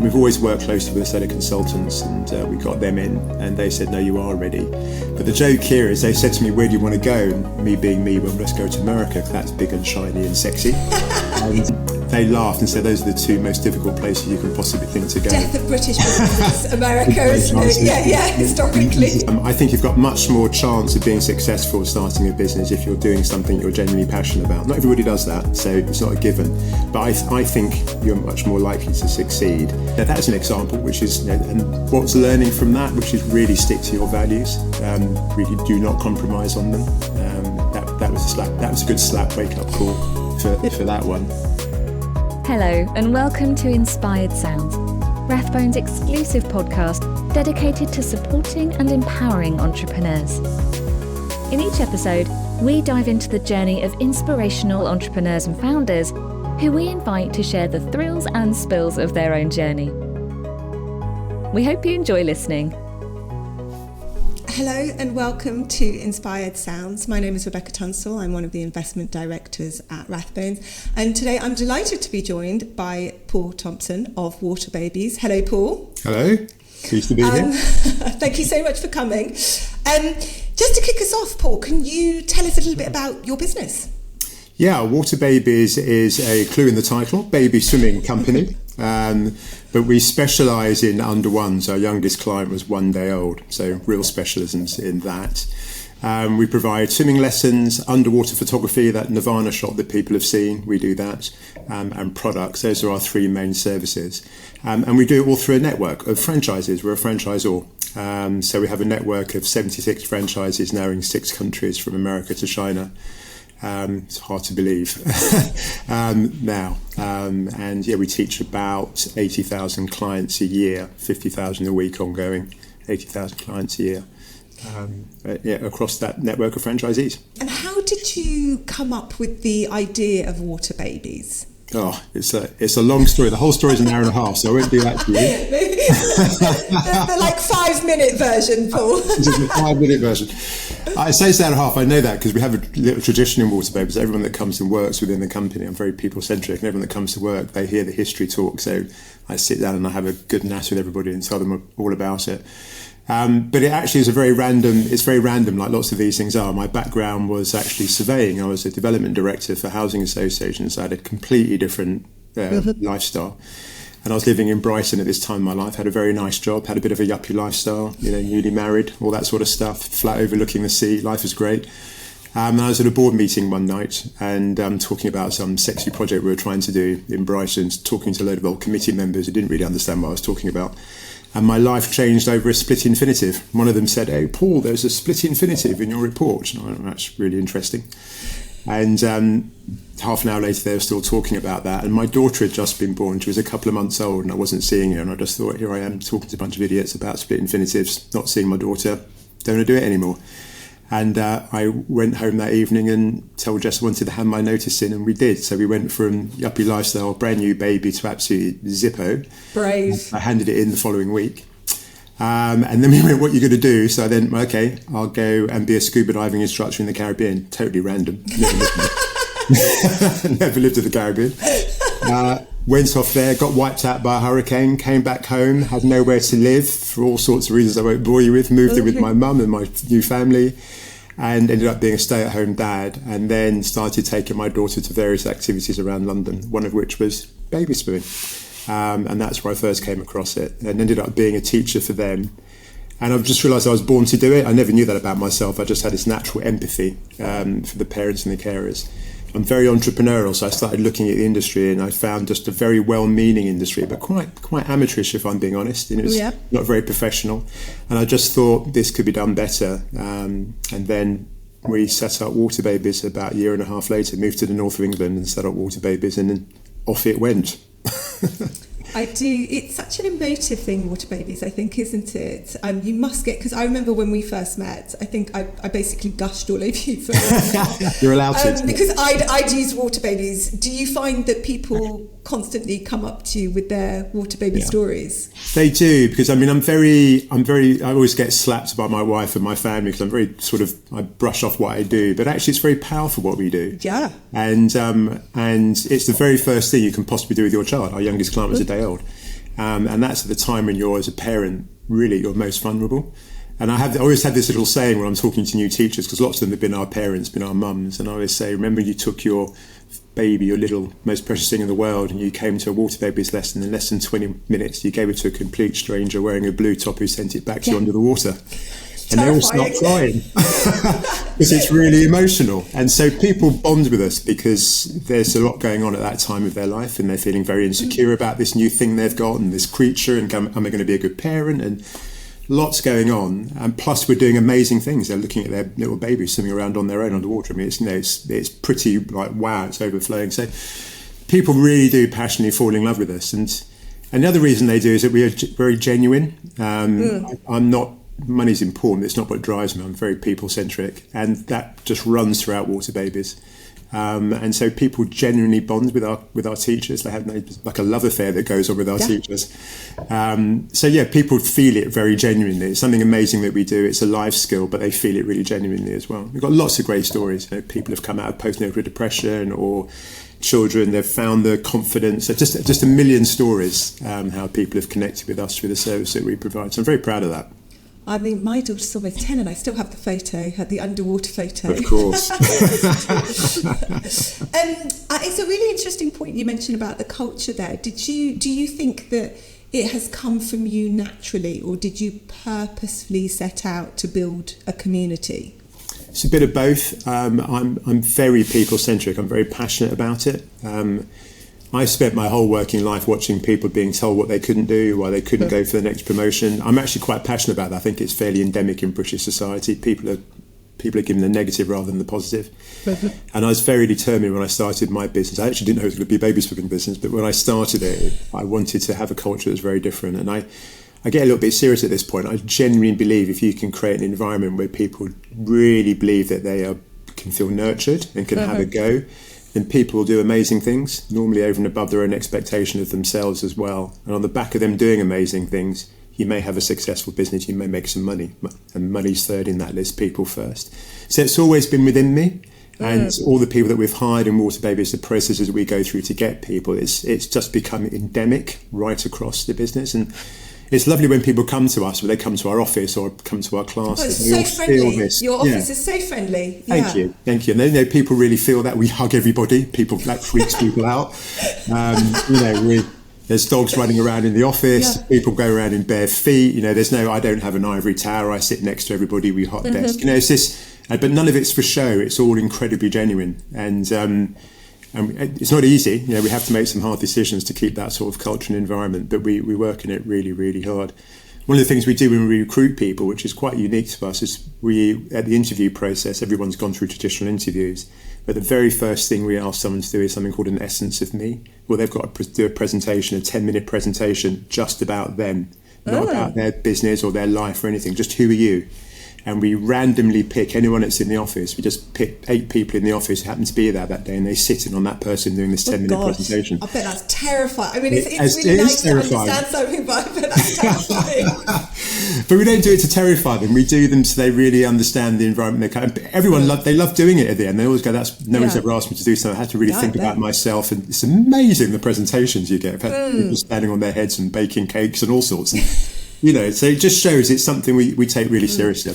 We've always worked closely with a set of consultants, and we got them in, and they said, no, you are ready. But the joke here is they said to me, where do you want to go? And me being me, well, let's go to America, because that's big and shiny and sexy. And they laughed and said, those are the two most difficult places you can possibly think to go. Death of British business, America, isn't it? Yeah, historically. I think you've got much more chance of being successful starting a business if you're doing something you're genuinely passionate about. Not everybody does that, so it's not a given. But I think you're much more likely to succeed. Now, that's an example, which is, and what's learning from that, which is really stick to your values. Really do not compromise on them. That was a good slap wake-up call for that one. Hello and welcome to Inspired Sounds, Rathbones' exclusive podcast dedicated to supporting and empowering entrepreneurs. In each episode, we dive into the journey of inspirational entrepreneurs and founders who we invite to share the thrills and spills of their own journey. We hope you enjoy listening. Hello and welcome to Inspired Sounds. My name is Rebecca Tunstall. I'm one of the investment directors at Rathbones. And today I'm delighted to be joined by Paul Thompson of Water Babies. Hello, Paul. Hello. Pleased to be here. Thank you so much for coming. Just to kick us off, Paul, can you tell us a little bit about your business? Yeah, Water Babies is a clue in the title, baby swimming company. But we specialise in under ones. Our youngest client was 1 day old, so real specialisms in that. We provide swimming lessons, underwater photography, that Nirvana shot that people have seen, we do that, and products. Those are our three main services. And we do it all through a network of franchises. We're a franchisor. So we have a network of 76 franchises now in 6 countries, from America to China. It's hard to believe now. And yeah, we teach about 80,000 clients a year, 50,000 a week ongoing, 80,000 clients a year across that network of franchisees. And how did you come up with the idea of Water Babies? Oh, it's a long story. The whole story is an hour and a half, so I won't do that to you. the like 5-minute version, Paul. This is the 5-minute version. I say it's an hour and a half. I know that because we have a little tradition in Water Babies. Everyone that comes and works within the company, I'm very people-centric, and everyone that comes to work, they hear the history talk. So I sit down and I have a good natter with everybody and tell them all about it. But it actually is very random, like lots of these things are. My background was actually surveying. I was a development director for housing associations. So I had a completely different lifestyle. And I was living in Brighton at this time in my life, had a very nice job, had a bit of a yuppie lifestyle, newly married, all that sort of stuff, flat overlooking the sea, life was great. And I was at a board meeting one night and talking about some sexy project we were trying to do in Brighton, talking to a load of old committee members who didn't really understand what I was talking about. And my life changed over a split infinitive. One of them said, "Hey, Paul, there's a split infinitive in your report." And I went, "That's really interesting." And half an hour later, they were still talking about that. And my daughter had just been born. She was a couple of months old, and I wasn't seeing her. And I just thought, here I am talking to a bunch of idiots about split infinitives, not seeing my daughter. Don't want to do it anymore. And I went home that evening and told Jess I wanted to hand my notice in, and we did. So we went from yuppie lifestyle, brand new baby, to absolutely Zippo. Brave. I handed it in the following week. And then we went, what are you going to do? So then, okay, I'll go and be a scuba diving instructor in the Caribbean. Totally random. Never lived in the Caribbean. Went off there, got wiped out by a hurricane, came back home, had nowhere to live for all sorts of reasons I won't bore you with, moved in with my mum and my new family, and ended up being a stay-at-home dad, and then started taking my daughter to various activities around London, one of which was baby swimming. And that's where I first came across it, and ended up being a teacher for them. And I've just realised I was born to do it. I never knew that about myself. I just had this natural empathy for the parents and the carers. I'm very entrepreneurial, so I started looking at the industry, and I found just a very well-meaning industry, but quite amateurish, if I'm being honest. And it was not very professional. And I just thought this could be done better. And then we set up Water Babies about a year and a half later, moved to the north of England and set up Water Babies, and then off it went. I do. It's such an emotive thing, Water Babies, I think, isn't it? You must get, because I remember when we first met, I think I basically gushed all over you for a while. You're allowed to. Because I'd use Water Babies. Do you find that people constantly come up to you with their Water Baby stories? They do, because I always get slapped by my wife and my family because I'm very I brush off what I do, but actually it's very powerful what we do. Yeah. And it's the very first thing you can possibly do with your child. Our youngest client was a day old. And that's at the time when you're, as a parent, really you're most vulnerable. And I always had this little saying when I'm talking to new teachers, because lots of them have been our parents, been our mums, and I always say, remember you took your baby, your little most precious thing in the world, and you came to a water babies lesson in less than 20 minutes. You gave it to a complete stranger wearing a blue top who sent it back to you under the water. And they all start crying because it's really emotional. And so people bond with us because there's a lot going on at that time of their life, and they're feeling very insecure about this new thing they've got and this creature, and am I going to be a good parent? And lots going on. And plus we're doing amazing things. They're looking at their little babies swimming around on their own underwater. I mean, it's pretty like, wow, it's overflowing. So people really do passionately fall in love with us. And the other reason they do is that we are very genuine. I'm not, money's important, it's not what drives me. I'm very people-centric, and that just runs throughout Water Babies. And so people genuinely bond with our teachers. They have like a love affair that goes on with our teachers. So yeah, people feel it very genuinely. It's something amazing that we do. It's a life skill, but they feel it really genuinely as well. We've got lots of great stories. You know, people have come out of postnatal depression, or children, they've found the confidence. So just a million stories how people have connected with us through the service that we provide. So I'm very proud of that. I mean, my daughter's almost 10 and I still have the photo, the underwater photo. Of course. It's a really interesting point you mentioned about the culture there. Do you think that it has come from you naturally, or did you purposefully set out to build a community? It's a bit of both. I'm very people-centric. I'm very passionate about it. I spent my whole working life watching people being told what they couldn't do, why they couldn't go for the next promotion. I'm actually quite passionate about that. I think it's fairly endemic in British society. People are given the negative rather than the positive. And I was very determined when I started my business. I actually didn't know it was going to be a baby swimming business, but when I started it, I wanted to have a culture that was very different. And I get a little bit serious at this point. I genuinely believe if you can create an environment where people really believe that they can feel nurtured and can have a go, then people will do amazing things, normally over and above their own expectation of themselves as well. And on the back of them doing amazing things, you may have a successful business, you may make some money. And money's third in that list, people first. So it's always been within me. And all the people that we've hired in Water Babies, the processes we go through to get people, it's just become endemic right across the business. And it's lovely when people come to us, or they come to our office or come to our classes. Oh, it's so friendly. Your office is so friendly. Yeah. Thank you. And then people really feel that. We hug everybody. That freaks people out. There's dogs running around in the office. Yeah. People go around in bare feet. I don't have an ivory tower. I sit next to everybody. We hot desk. It's this, but none of it's for show. It's all incredibly genuine. And it's not easy. We have to make some hard decisions to keep that sort of culture and environment, but we work in it really, really hard. One of the things we do when we recruit people, which is quite unique to us, is at the interview process, everyone's gone through traditional interviews, but the very first thing we ask someone to do is something called an essence of me. Well, they've got to do a 10-minute presentation just about them, not about their business or their life or anything, just who are you? And we randomly pick anyone that's in the office. We just pick 8 people in the office who happen to be there that day, and they sit in on that person doing this 10-minute presentation. I bet that's terrifying. I mean, it's really nice to understand something, but I bet that's terrifying. But we don't do it to terrify them. We do them so they really understand the environment. Everyone they love doing it at the end. They always go, no one's ever asked me to do something. I had to really think about myself. And it's amazing the presentations you get. I've had people standing on their heads and baking cakes and all sorts. And, so it just shows it's something we take really seriously.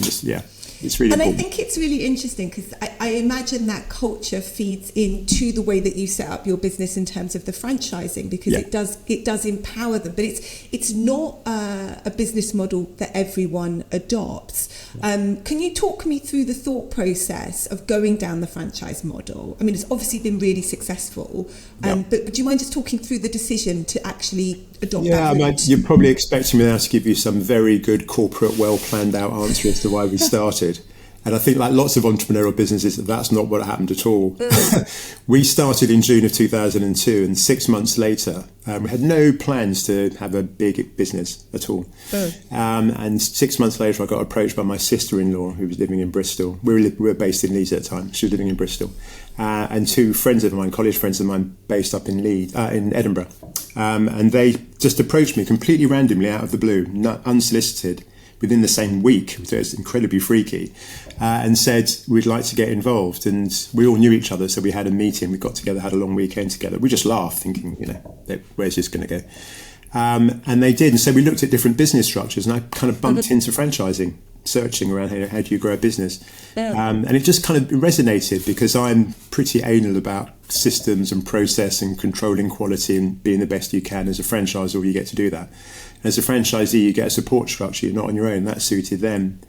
It's really important. I think it's really interesting because I imagine that culture feeds into the way that you set up your business in terms of the franchising, because it does empower them. But it's not a business model that everyone adopts. Can you talk me through the thought process of going down the franchise model? I mean, it's obviously been really successful, but do you mind just talking through the decision to actually adopt that route? You're probably expecting me now to give you some very good corporate, well planned out answer as to why we started. And I think, like lots of entrepreneurial businesses, that's not what happened at all. We started in June of 2002, and 6 months later, we had no plans to have a big business at all. And 6 months later, I got approached by my sister-in-law, who was living in Bristol. We were based in Leeds at the time. She was living in Bristol. And 2 friends of mine, college friends of mine, based up in Edinburgh. And they just approached me completely randomly out of the blue, unsolicited, within the same week. So it's incredibly freaky, and said, we'd like to get involved. And we all knew each other, so we had a meeting. We got together, had a long weekend together. We just laughed, thinking, where's this going to go? And they did. And so we looked at different business structures, and I kind of bumped into franchising, searching around how do you grow a business. And it just kind of resonated because I'm pretty anal about systems and process and controlling quality and being the best you can. As a franchisor, you get to do that. As a franchisee, you get a support structure. You're not on your own. That suited them.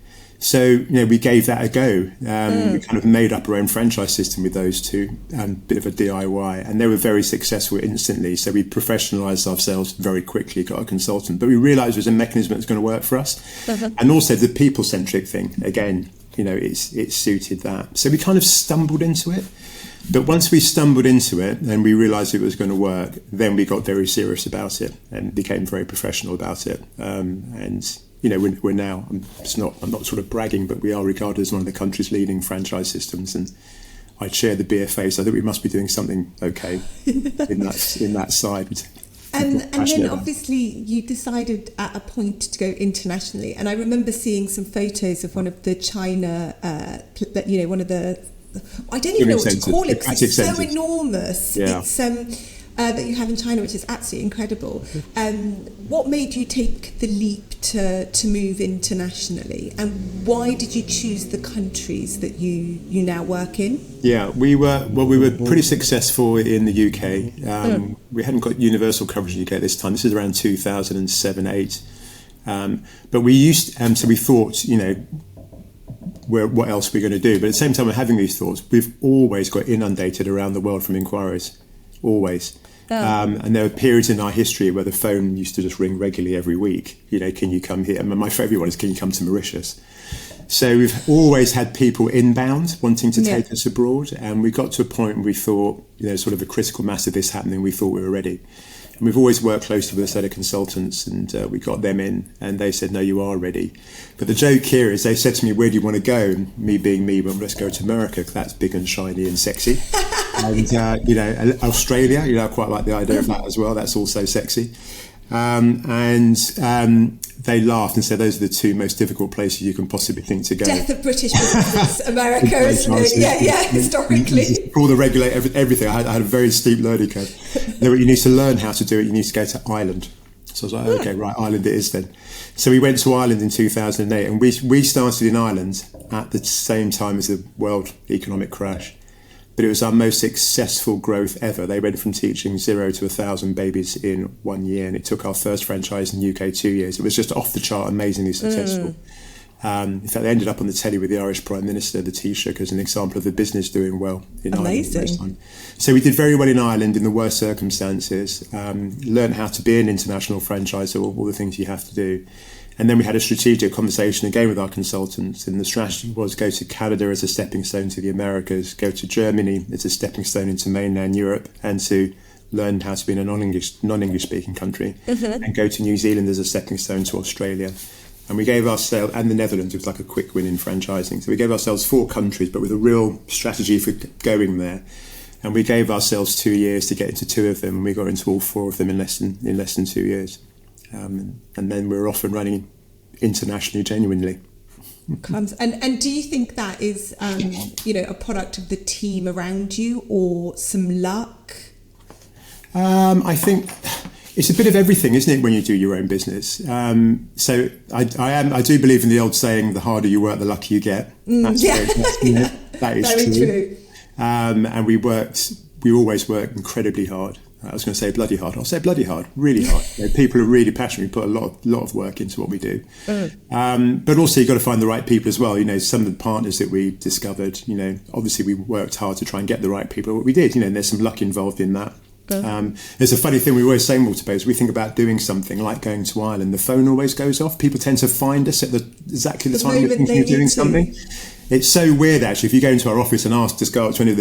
So, we gave that a go. We kind of made up our own franchise system with those two, a bit of a DIY, and they were very successful instantly. So we professionalised ourselves very quickly, got a consultant, but we realised it was a mechanism that was going to work for us. And also the people-centric thing, again, it suited that. So we kind of stumbled into it. But once we stumbled into it and we realised it was going to work, then we got very serious about it and became very professional about it. We're now, I'm not sort of bragging, but we are regarded as one of the country's leading franchise systems, and I chair the BFA, so I think we must be doing something okay in that side. And then obviously you decided at a point to go internationally, and I remember seeing some photos of one of the China, one of the, I don't even know what to call it because it's so enormous. Yeah. It's that you have in China, which is absolutely incredible. What made you take the leap to move internationally, and why did you choose the countries that you now work in? Yeah, we were pretty successful in the UK. We hadn't got universal coverage in the UK at this time. This is around 2007-8. But we used, so we thought, what else we're going to do. But at the same time, we're having these thoughts. We've always got inundated around the world from inquiries, always. And there were periods in our history where the phone used to just ring regularly every week. Can you come here? And my favourite one is, can you come to Mauritius? So we've always had people inbound wanting to take us abroad. And we got to a point where we thought, sort of a critical mass of this happening, we thought we were ready. And we've always worked closely with a set of consultants, and we got them in, and they said, no, you are ready. But the joke here is they said to me, where do you want to go? And me being me, well, let's go to America, because that's big and shiny and sexy. And, Australia, I quite like the idea of that as well. That's also sexy. They laughed and said those are the two most difficult places you can possibly think to go. Death of British businesses, America, isn't it? Yeah, historically. All the regulate everything. I had a very steep learning curve. You need to learn how to do it. You need to go to Ireland. So I was like, okay, right, Ireland it is then. So we went to Ireland in 2008, and we started in Ireland at the same time as the world economic crash. But it was our most successful growth ever. They went from teaching 0 to 1,000 babies in 1 year, and it took our first franchise in the UK 2 years. It was just off the chart, amazingly successful. In fact, they ended up on the telly with the Irish Prime Minister, the Taoiseach, as an example of the business doing well in Ireland. Amazing. So we did very well in Ireland in the worst circumstances, learned how to be an international franchisor, all the things you have to do. And then we had a strategic conversation again with our consultants, and the strategy was go to Canada as a stepping stone to the Americas, go to Germany as a stepping stone into mainland Europe, and to learn how to be in a non-English speaking country, and go to New Zealand as a stepping stone to Australia. And we gave ourselves, and the Netherlands, it was like a quick win in franchising. So we gave ourselves 4 countries, but with a real strategy for going there. And we gave ourselves 2 years to get into 2 of them, and we got into all 4 of them in less than 2 years. And then we're off and running internationally, genuinely. And do you think that is, a product of the team around you, or some luck? I think it's a bit of everything, isn't it, when you do your own business? So I do believe in the old saying, the harder you work, the luckier you get. That is very true. And we always work incredibly hard. I was going to say bloody hard. I'll say bloody hard, really hard. People are really passionate. We put a lot of work into what we do. But also you've got to find the right people as well. Some of the partners that we discovered, obviously we worked hard to try and get the right people. What we did, and there's some luck involved in that. There's a funny thing we always say in Waterbase. We think about doing something like going to Ireland. The phone always goes off. People tend to find us at exactly the time we're thinking of doing something. It's so weird, actually. If you go into our office and just go up to any of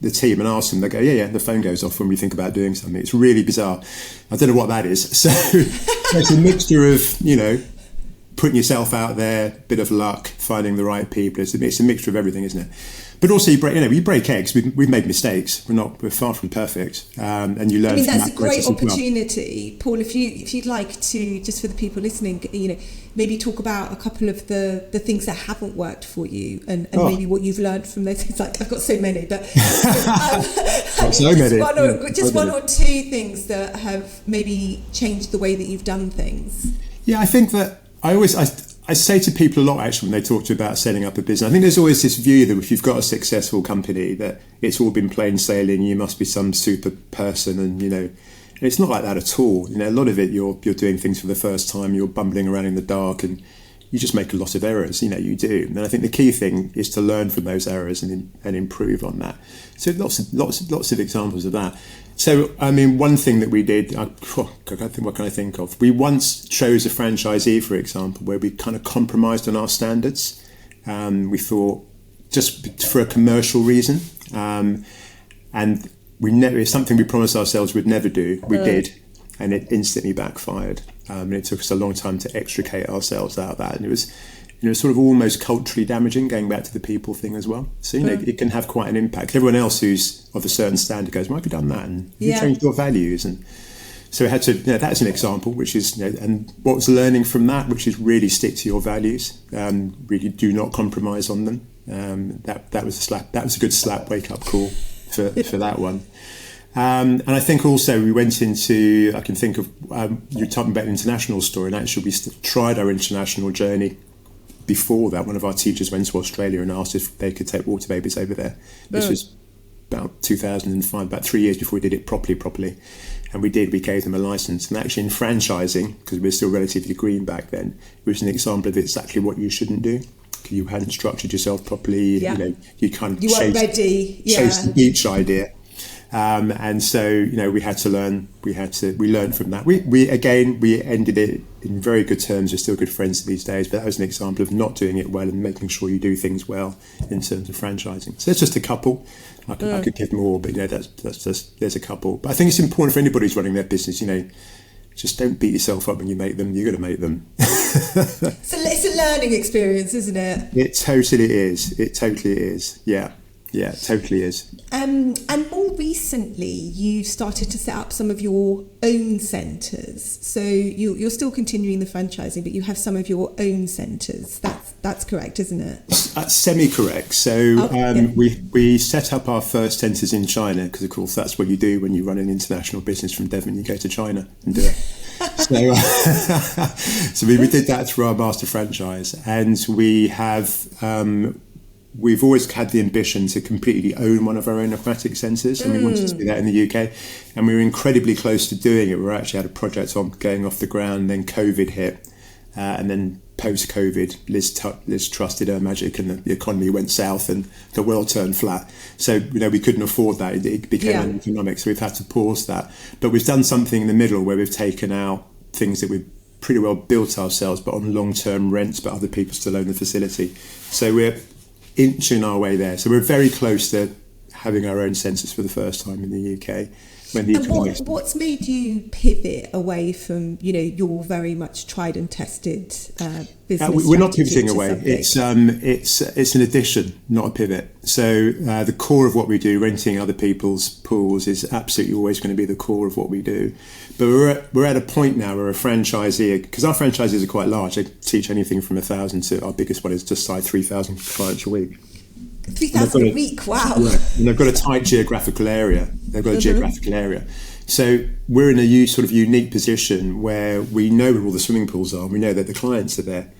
the team and ask them, they go, yeah, the phone goes off when we think about doing something. It's really bizarre. I don't know what that is. So it's a mixture of, putting yourself out there, bit of luck, finding the right people. It's a mixture of everything, isn't it? But also, you break eggs. We've made mistakes. We're far from perfect, and you learn. I mean, from that's that a great process as well. opportunity, Paul. If you'd like to, just for the people listening, maybe talk about a couple of the things that haven't worked for you, and maybe what you've learned from those things. Like, I've got so many, but just one or two things that have maybe changed the way that you've done things. Yeah, I think that I say to people a lot, actually, when they talk to you about setting up a business, I think there's always this view that if you've got a successful company, that it's all been plain sailing, you must be some super person, and it's not like that at all. A lot of it, you're doing things for the first time, you're bumbling around in the dark, and you just make a lot of errors. You do. And I think the key thing is to learn from those errors and improve on that. So lots of examples of that. So, I mean, one thing that we did, what can I think of? We once chose a franchisee, for example, where we kind of compromised on our standards. We thought, just for a commercial reason, and it's something we promised ourselves we'd never do. We did, and it instantly backfired. And it took us a long time to extricate ourselves out of that. And it was sort of almost culturally damaging, going back to the people thing as well. So, it can have quite an impact. Everyone else who's of a certain standard goes, why have you done that? And you changed your values. And so we had to, that's an example, which is, and what was learning from that, which is really stick to your values. Really do not compromise on them. That was a good slap wake-up call for that one. And I think also we went into, I can think of, you're talking about an international story, and actually we tried our international journey. Before that, one of our teachers went to Australia and asked if they could take water babies over there. This was about 2005, about 3 years before we did it properly. And we did, we gave them a license. And actually in franchising, because we were still relatively green back then, it was an example of exactly what you shouldn't do. You hadn't structured yourself properly, you kind of weren't ready. chased the beach idea. And so, we had to learn. We learned from that. We ended it in very good terms. We're still good friends to these days. But that was an example of not doing it well and making sure you do things well in terms of franchising. So that's just a couple. I could give more, but that's just, there's a couple. But I think it's important for anybody who's running their business. Just don't beat yourself up when you make them. You're going to make them. So it's a learning experience, isn't it? It totally is. Yeah. Yeah, it totally is. And more recently, you've started to set up some of your own centres. So you're still continuing the franchising, but you have some of your own centres. That's correct, isn't it? That's semi-correct. So we set up our first centres in China, because of course that's what you do when you run an international business from Devon. You go to China and do it. So we did that through our master franchise, and we have. We've always had the ambition to completely own one of our own aquatic centres, and we wanted to do that in the UK. And we were incredibly close to doing it. We actually had a project going off the ground, then COVID hit, and then post-COVID, Liz trusted her magic, and the economy went south, and the world turned flat. So we couldn't afford that. It became uneconomic, so we've had to pause that. But we've done something in the middle where we've taken out things that we've pretty well built ourselves, but on long-term rents, but other people still own the facility. So we're inching our way there. So we're very close to having our own census for the first time in the UK. What's made you pivot away from your very much tried and tested business? We're not pivoting away. It's an addition, not a pivot. So the core of what we do, renting other people's pools, is absolutely always going to be the core of what we do. But we're at a point now where a franchisee, because our franchises are quite large, they teach anything from 1,000 to our biggest one is just like 3,000 clients a week. 3,000 a week, wow. Yeah, and they've got a tight geographical area. So we're in a sort of unique position where we know where all the swimming pools are, and we know that the clients are there.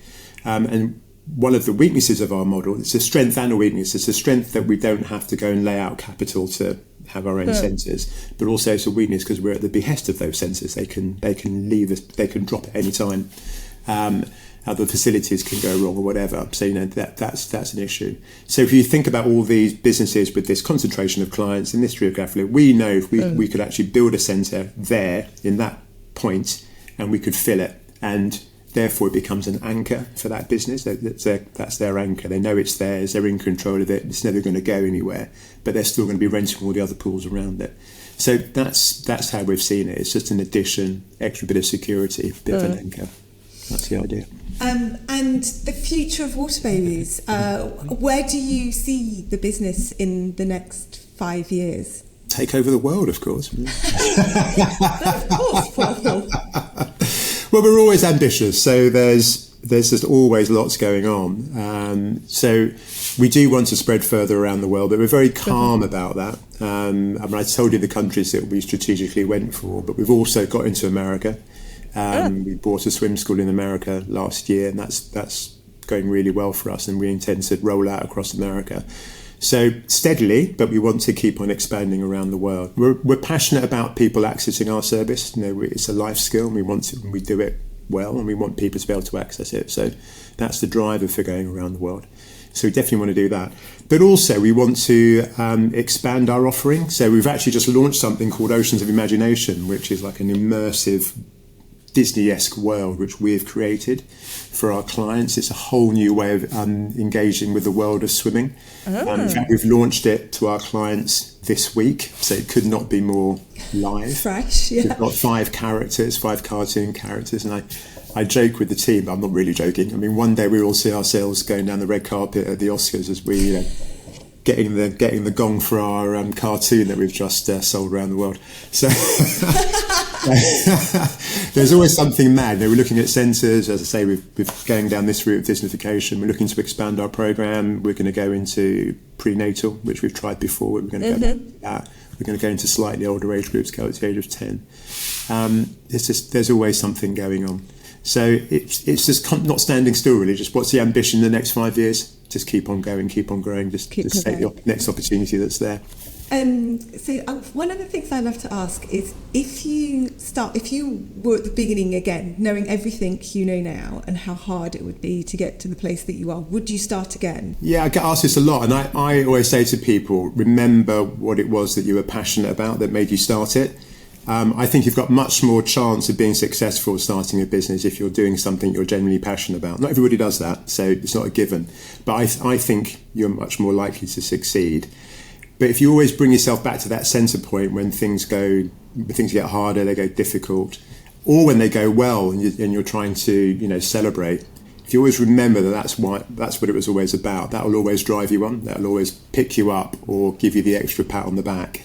And one of the weaknesses of our model, it's a strength and a weakness. It's a strength that we don't have to go and lay out capital to have our own centres, but also it's a weakness because we're at the behest of those centres. They can leave us, they can drop at any time. Other facilities can go wrong or whatever. So that's an issue. So if you think about all these businesses with this concentration of clients in this geographical, we know if we could actually build a centre there in that point, and we could fill it, and therefore it becomes an anchor for that business. That's their anchor. They know it's theirs. They're in control of it. It's never going to go anywhere, but they're still going to be renting all the other pools around it. So that's how we've seen it. It's just an addition, extra bit of security, bit of an anchor. That's the idea. And the future of Water Babies, where do you see the business in the next 5 years? Take over the world, of course. Of course, Paul. Well, we're always ambitious, so there's just always lots going on. So we do want to spread further around the world, but we're very calm about that. I mean, I told you the countries that we strategically went for, but we've also got into America. We bought a swim school in America last year, and that's going really well for us, and we intend to roll out across America. So steadily, but we want to keep on expanding around the world. We're passionate about people accessing our service. It's a life skill, and we do it well, and we want people to be able to access it. So that's the driver for going around the world. So we definitely want to do that. But also we want to expand our offering. So we've actually just launched something called Oceans of Imagination, which is like an immersive Disney-esque world which we've created for our clients. It's a whole new way of engaging with the world of swimming. In fact, we've launched it to our clients this week, so it could not be more live. Fresh, yeah. We've got 5 cartoon characters, and I joke with the team, but I'm not really joking. I mean, one day we will see ourselves going down the red carpet at the Oscars as we getting the gong for our cartoon that we've just sold around the world. So there's always something mad. We're looking at sensors. As I say, we're going down this route of Disneyfication. We're looking to expand our program. We're going to go into prenatal, which we've tried before. We're going to go back to that. We're going to go into slightly older age groups, go to the age of 10. There's always something going on. So it's just not standing still, really. Just what's the ambition in the next 5 years? Just keep on going, keep on growing, just take the next opportunity that's there. So one of the things I love to ask is if you were at the beginning again, knowing everything you know now and how hard it would be to get to the place that you are, would you start again? Yeah, I get asked this a lot, and I always say to people, remember what it was that you were passionate about that made you start it. I think you've got much more chance of being successful starting a business if you're doing something you're genuinely passionate about. Not everybody does that, so it's not a given. But I think you're much more likely to succeed. But if you always bring yourself back to that centre point when things get harder, they go difficult, or when they go well and you're trying to celebrate, if you always remember that's what it was always about, that will always drive you on, that will always pick you up or give you the extra pat on the back.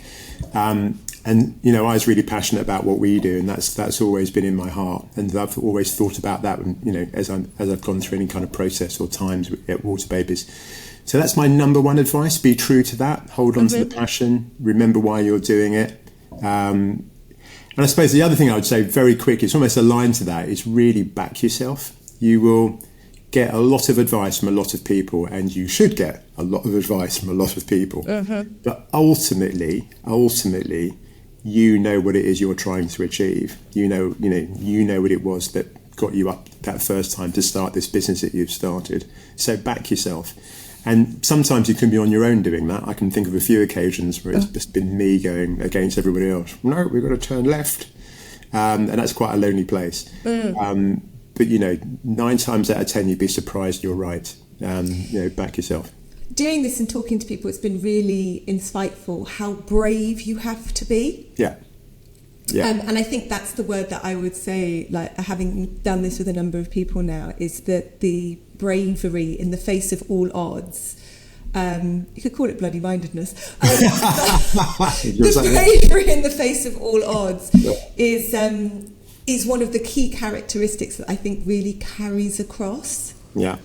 And I was really passionate about what we do, and that's always been in my heart. And I've always thought about that, as I've gone through any kind of process or times at Water Babies. So that's my number one advice: be true to that, hold on to the passion, remember why you're doing it. And I suppose the other thing I would say very quick, it's almost aligned to that, is really back yourself. You will get a lot of advice from a lot of people, and you should get a lot of advice from a lot of people. But ultimately, you know what it is you're trying to achieve. You know what it was that got you up that first time to start this business that you've started. So back yourself. And sometimes you can be on your own doing that. I can think of a few occasions where it's just been me going against everybody else. No, we've got to turn left. And that's quite a lonely place. But 9 times out of 10, you'd be surprised you're right. Back yourself. Doing this and talking to people, it's been really insightful how brave you have to be. Yeah. And I think that's the word that I would say, like having done this with a number of people now, is that the bravery in the face of all odds. You could call it bloody mindedness. The bravery in the face of all odds is one of the key characteristics that I think really carries across. Yeah.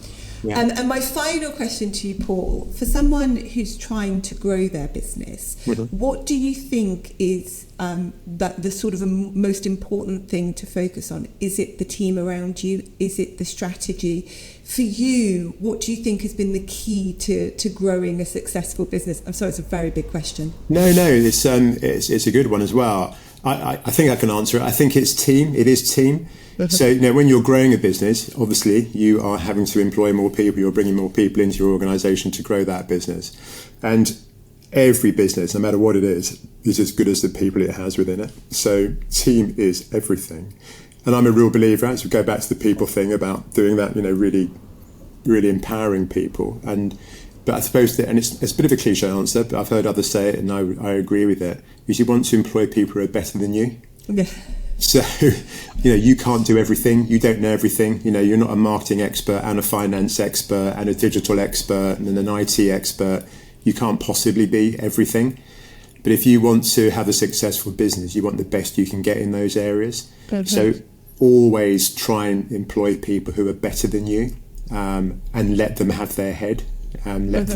And my final question to you, Paul, for someone who's trying to grow their business, what do you think is the sort of most important thing to focus on? Is it the team around you? Is it the strategy? For you, what do you think has been the key to growing a successful business? I'm sorry, it's a very big question. No, it's a good one as well. I think I can answer it. I think it's team. It is team. So, when you're growing a business, obviously you are having to employ more people. You're bringing more people into your organisation to grow that business. And every business, no matter what it is as good as the people it has within it. So team is everything. And I'm a real believer, as we go back to the people thing about doing that, really, really empowering people. But I suppose that, and it's a bit of a cliche answer, but I've heard others say it, and I agree with it, is you want to employ people who are better than you. Yeah. So, you can't do everything. You don't know everything. You're not a marketing expert and a finance expert and a digital expert and an IT expert. You can't possibly be everything. But if you want to have a successful business, you want the best you can get in those areas. Perfect. So always try and employ people who are better than you, and let them have their head, and let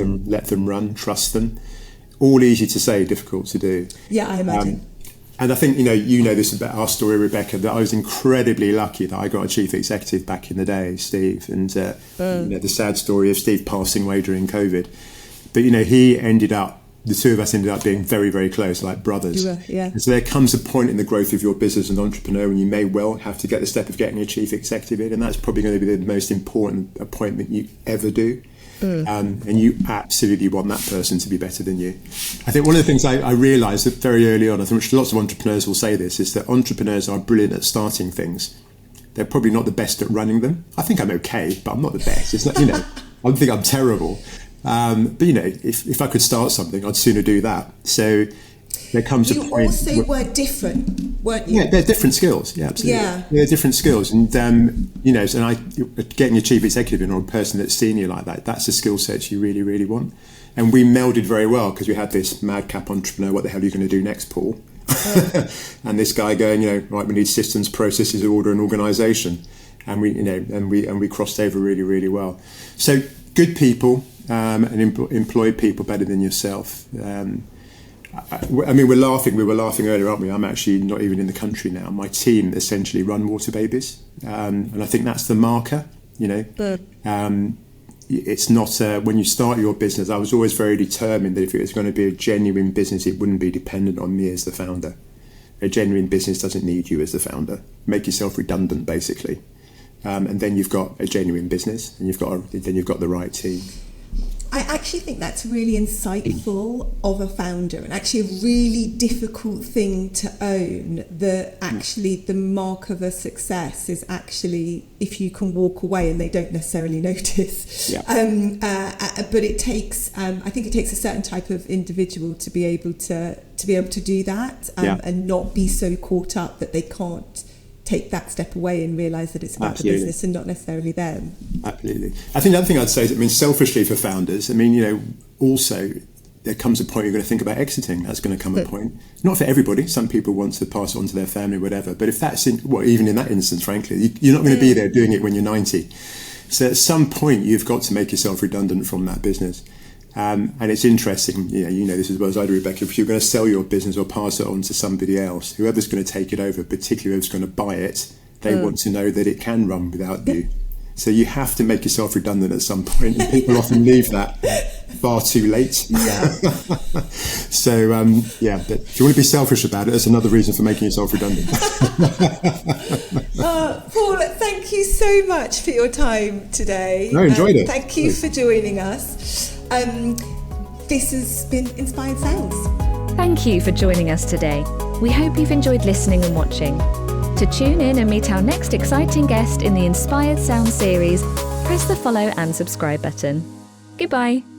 them run, trust them. All easy to say, difficult to do. Yeah, I imagine. And I think, you know this about our story, Rebecca, that I was incredibly lucky that I got a chief executive back in the day, Steve. And the sad story of Steve passing away during COVID. But, the two of us ended up being very, very close, like brothers. Yeah. And so there comes a point in the growth of your business as an entrepreneur when you may well have to get the step of getting a chief executive in. And that's probably going to be the most important appointment you ever do. And you absolutely want that person to be better than you. I think one of the things I realised that very early on, I think lots of entrepreneurs will say this, is that entrepreneurs are brilliant at starting things. They're probably not the best at running them. I think I'm okay, but I'm not the best. It's not, I don't think I'm terrible. But if I could start something, I'd sooner do that. So there comes a point. You also were different, weren't you? Yeah, they're different skills. Yeah, absolutely. Yeah, they're different skills, and getting a chief executive in or a person that's senior like that—that's a skill set you really, really want. And we melded very well because we had this madcap entrepreneur. What the hell are you going to do next, Paul? And this guy going, right, we need systems, processes, order, and organisation, and we crossed over really, really well. So good people and employ people better than yourself. We were laughing earlier, aren't we? I'm actually not even in the country now. My team essentially run Water Babies, and I think that's the marker. It's not when you start your business. I was always very determined that if it was going to be a genuine business, it wouldn't be dependent on me as the founder. A genuine business doesn't need you as the founder. Make yourself redundant, basically, and then you've got a genuine business, and you've got the right team. I actually think that's really insightful of a founder, and actually a really difficult thing to own, that actually the mark of a success is actually if you can walk away and they don't necessarily notice. Yeah. But it takes, I think it takes a certain type of individual to be able to do that, and not be so caught up that they can't take that step away and realise that it's about the business and not necessarily them. Absolutely. I think the other thing I'd say is, selfishly for founders, also there comes a point you're going to think about exiting. That's going to come a point. Not for everybody. Some people want to pass it on to their family, whatever. But if that's even in that instance, frankly, you're not going to be there doing it when you're 90. So at some point, you've got to make yourself redundant from that business. And it's interesting, this as well as I do, Rebecca, if you're going to sell your business or pass it on to somebody else, whoever's going to take it over, particularly whoever's going to buy it, they want to know that it can run without you. So you have to make yourself redundant at some point, and people often leave that far too late. Yeah. So, but if you want to be selfish about it, that's another reason for making yourself redundant. Paul, thank you so much for your time today. I enjoyed it. Thank you for joining us. This has been Inspired Sounds. Thank you for joining us today. We hope you've enjoyed listening and watching. To tune in and meet our next exciting guest in the Inspired Sounds series, press the follow and subscribe button. Goodbye.